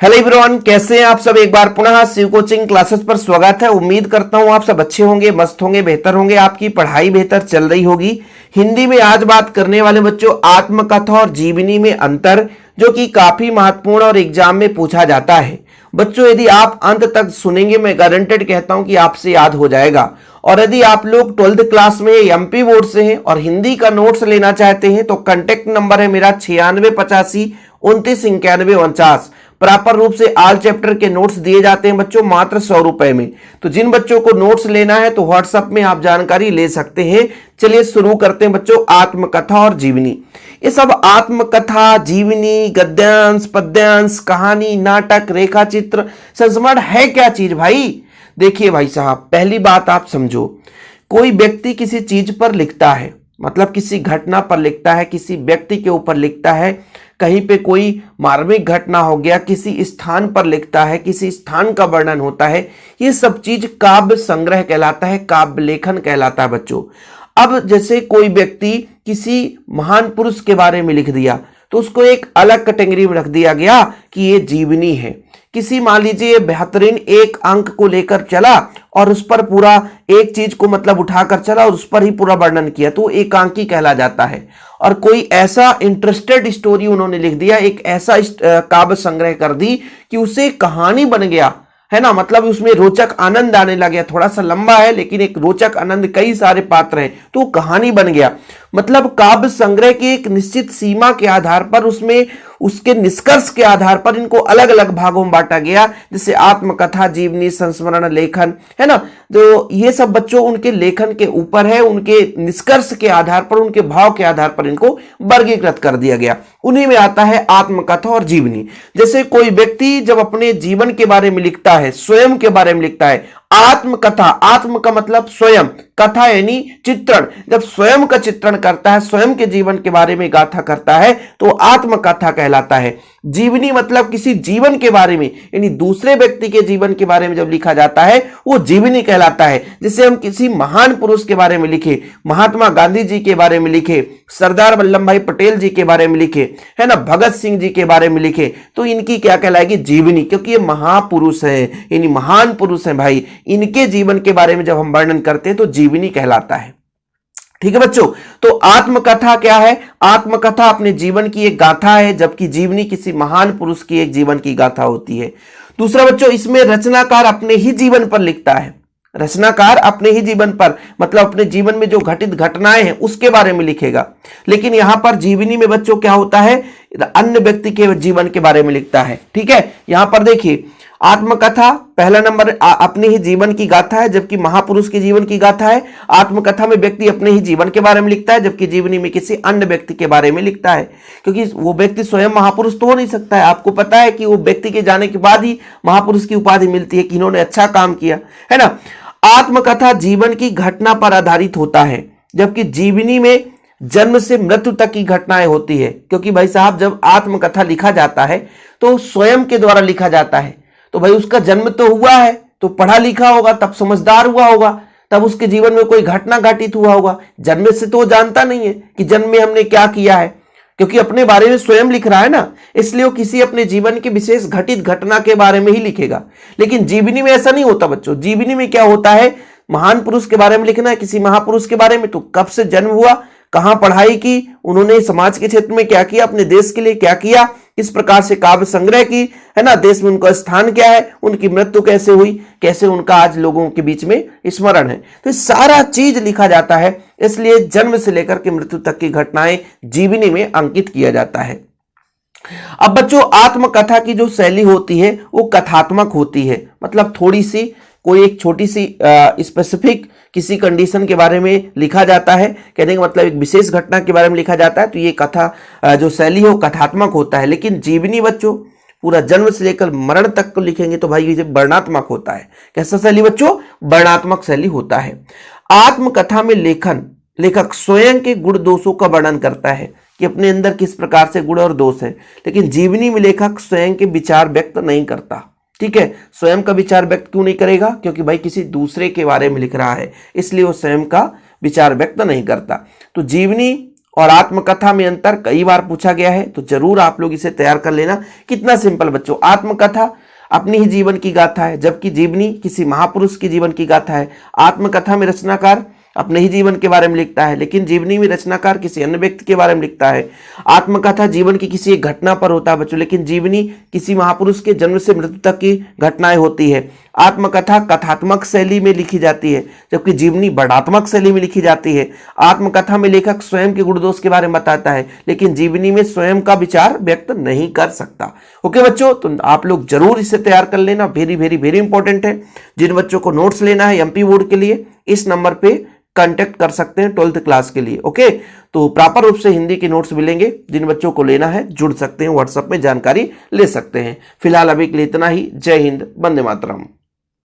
Hello everyone, कैसे हैं आप सब। एक बार पुनः शिव कोचिंग क्लासेस पर स्वागत है। उम्मीद करता हूं आप सब अच्छे होंगे, मस्त होंगे, बेहतर होंगे, आपकी पढ़ाई बेहतर चल रही होगी। हिंदी में आज बात करने वाले बच्चों आत्मकथा और जीवनी में अंतर, जो कि काफी महत्वपूर्ण और एग्जाम में पूछा जाता है। बच्चों यदि आप अंत तक सुनेंगे, मैं गारंटेड कहता हूं कि आपसे याद हो जाएगा। और यदि आप लोग 12th क्लास में एमपी बोर्ड से हैं और हिंदी का नोट्स लेना चाहते हैं तो कांटेक्ट नंबर है मेरा 9685299149। प्रॉपर रूप से ऑल चैप्टर के नोट्स दिए जाते हैं बच्चों, मात्र 100 रुपए में। तो जिन बच्चों को नोट्स लेना है तो व्हाट्सएप में आप जानकारी ले सकते हैं। चलिए शुरू करते हैं बच्चों, आत्मकथा और जीवनी। ये सब आत्मकथा, जीवनी, गद्यांश, पद्यांश, कहानी, नाटक, रेखा चित्र, संस्मरण है क्या चीज भाई। देखिए भाई साहब, पहली बात आप समझो, कोई व्यक्ति किसी चीज पर लिखता है, मतलब किसी घटना पर लिखता है, किसी व्यक्ति के ऊपर लिखता है, कहीं पे कोई मार्मिक घटना हो गया, किसी स्थान पर लिखता है, किसी स्थान का वर्णन होता है। ये सब चीज काव्य संग्रह कहलाता है, काव्य लेखन कहलाता है बच्चों। अब जैसे कोई व्यक्ति किसी महान पुरुष के बारे में लिख दिया तो उसको एक अलग कैटेगरी में रख दिया गया कि ये जीवनी है। किसी मान लीजिए बेहतरीन एक अंक को लेकर चला और उस पर पूरा एक चीज को मतलब उठाकर चला और उस पर ही पूरा वर्णन किया तो एकांकी कहला जाता है। और कोई ऐसा इंटरेस्टेड स्टोरी उन्होंने लिख दिया, एक ऐसा काव्य संग्रह कर दी कि उसे कहानी बन गया, है ना। मतलब उसमें रोचक आनंद आने लग गया। थोड़ा सा लंबा है लेकिन एक रोचक आनंद, कई सारे पात्र हैं तो कहानी बन गया। मतलब काव्य संग्रह की एक निश्चित सीमा के आधार पर, उसमें उसके निष्कर्ष के आधार पर इनको अलग अलग भागों में बांटा गया, जैसे आत्मकथा, जीवनी, संस्मरण, लेखन, है ना। तो ये सब बच्चों उनके लेखन के ऊपर है, उनके निष्कर्ष के आधार पर, उनके भाव के आधार पर इनको वर्गीकृत कर दिया गया। उन्हीं में आता है आत्मकथा और जीवनी। जैसे कोई व्यक्ति जब अपने जीवन के बारे में लिखता है, स्वयं के बारे में लिखता है, आत्मकथा, आत्म का मतलब स्वयं, कथा यानी चित्रण, जब स्वयं का चित्रण करता है, स्वयं के जीवन के बारे में गाथा करता है तो आत्मकथा कहलाता है। जीवनी मतलब किसी जीवन के बारे में, यानी दूसरे व्यक्ति के जीवन के बारे में जब लिखा जाता है वो जीवनी कहलाता है। जैसे हम किसी महान पुरुष के बारे में लिखे, महात्मा गांधी जी के बारे में लिखे, सरदार वल्लभ भाई पटेल जी के बारे में लिखे, है ना, भगत सिंह जी के बारे में लिखे, तो इनकी क्या कहलाएगी, जीवनी, क्योंकि ये महापुरुष है, यानी महान पुरुष है भाई। इनके जीवन के बारे में जब हम वर्णन करते हैं तो जीवनी कहलाता है। ठीक है बच्चों। तो आत्मकथा क्या है? आत्मकथा अपने जीवन की एक गाथा है, जबकि जीवनी किसी महान पुरुष की एक जीवन की गाथा होती है। दूसरा बच्चों, इसमें रचनाकार अपने ही जीवन पर लिखता है। रचनाकार अपने ही जीवन पर, मतलब अपने जीवन में जो घटित घटनाएं हैं उसके बारे में लिखेगा। लेकिन यहां पर जीवनी में बच्चों क्या होता है, अन्य व्यक्ति के जीवन के बारे में लिखता है। ठीक है, यहां पर देखिए, आत्मकथा पहला नंबर अपने ही जीवन की गाथा है, जबकि महापुरुष के जीवन की गाथा है। आत्मकथा में व्यक्ति अपने ही जीवन के बारे में लिखता है, जबकि जीवनी में किसी अन्य व्यक्ति के बारे में लिखता है, क्योंकि वो व्यक्ति स्वयं महापुरुष तो हो नहीं सकता है। आपको पता है कि वो व्यक्ति के जाने के बाद ही महापुरुष की उपाधि मिलती है कि इन्होंने अच्छा काम किया, है ना। आत्मकथा जीवन की घटना पर आधारित होता है, जबकि जीवनी में जन्म से मृत्यु तक की घटनाएं होती है। क्योंकि भाई साहब, जब आत्मकथा लिखा जाता है तो स्वयं के द्वारा लिखा जाता है, तो भाई उसका जन्म तो हुआ है, तो पढ़ा लिखा होगा, तब समझदार हुआ होगा, तब उसके जीवन में कोई घटना घटित हुआ होगा। जन्म से तो वो जानता नहीं है कि जन्म में हमने क्या किया है, क्योंकि अपने बारे में स्वयं लिख रहा है ना, इसलिए वो किसी अपने जीवन के विशेष घटित घटना के बारे में ही लिखेगा। लेकिन जीवनी में ऐसा नहीं होता बच्चों। जीवनी में क्या होता है, महान पुरुष के बारे में लिखना है, किसी महापुरुष के बारे में, तो कब से जन्म हुआ, कहां पढ़ाई की, उन्होंने समाज के क्षेत्र में क्या किया, अपने देश के लिए क्या किया, इस प्रकार से काव्य संग्रह की, है ना, देश में उनका स्थान क्या है, उनकी मृत्यु कैसे हुई, कैसे उनका आज लोगों के बीच में स्मरण है, तो सारा चीज लिखा जाता है। इसलिए जन्म से लेकर के मृत्यु तक की घटनाएं जीवनी में अंकित किया जाता है। अब बच्चों, आत्मकथा की जो शैली होती है वो कथात्मक होती है, मतलब थोड़ी सी कोई एक छोटी सी स्पेसिफिक किसी कंडीशन के बारे में लिखा जाता है, कहने का मतलब एक विशेष घटना के बारे में लिखा जाता है, तो ये कथा जो शैली है वो कथात्मक होता है। लेकिन जीवनी बच्चों पूरा जन्म से लेकर मरण तक को लिखेंगे तो भाई ये वर्णनात्मक होता है। कैसा शैली बच्चों? वर्णनात्मक शैली होता है। आत्मकथा में लेखक स्वयं के गुण दोषों का वर्णन करता है कि अपने अंदर किस प्रकार से गुण और दोष है, लेकिन जीवनी में लेखक स्वयं के विचार व्यक्त नहीं करता। ठीक है, स्वयं का विचार व्यक्त क्यों नहीं करेगा, क्योंकि भाई किसी दूसरे के बारे में लिख रहा है, इसलिए वो स्वयं का विचार व्यक्त नहीं करता। तो जीवनी और आत्मकथा में अंतर कई बार पूछा गया है, तो जरूर आप लोग इसे तैयार कर लेना। कितना सिंपल बच्चों, आत्मकथा अपनी ही जीवन की गाथा है, जबकि जीवनी किसी महापुरुष की जीवन की गाथा है। आत्मकथा में रचनाकार अपने ही जीवन के बारे में लिखता है, लेकिन जीवनी में रचनाकार किसी अन्य व्यक्ति के बारे में लिखता है। आत्मकथा जीवन की किसी एक घटना पर होता है बच्चों, लेकिन जीवनी किसी महापुरुष के जन्म से मृत्यु तक की घटनाएं होती है। आत्मकथा कथात्मक शैली में लिखी जाती है, जबकि जीवनी वर्णनात्मक शैली में लिखी जाती है। आत्मकथा में लेखक स्वयं के गुण दोष के बारे में बताता है, लेकिन जीवनी में स्वयं का विचार व्यक्त नहीं कर सकता। ओके बच्चों, तो आप लोग जरूर इसे तैयार कर लेना, वेरी वेरी वेरी इंपॉर्टेंट है। जिन बच्चों को नोट्स लेना है एमपी बोर्ड के लिए, इस नंबर पे कांटेक्ट कर सकते हैं 12th क्लास के लिए। ओके, तो प्रॉपर रूप से हिंदी के नोट्स मिलेंगे। जिन बच्चों को लेना है जुड़ सकते हैं, व्हाट्सएप में जानकारी ले सकते हैं। फिलहाल अभी के लिए इतना ही। जय हिंद, वंदे मातरम।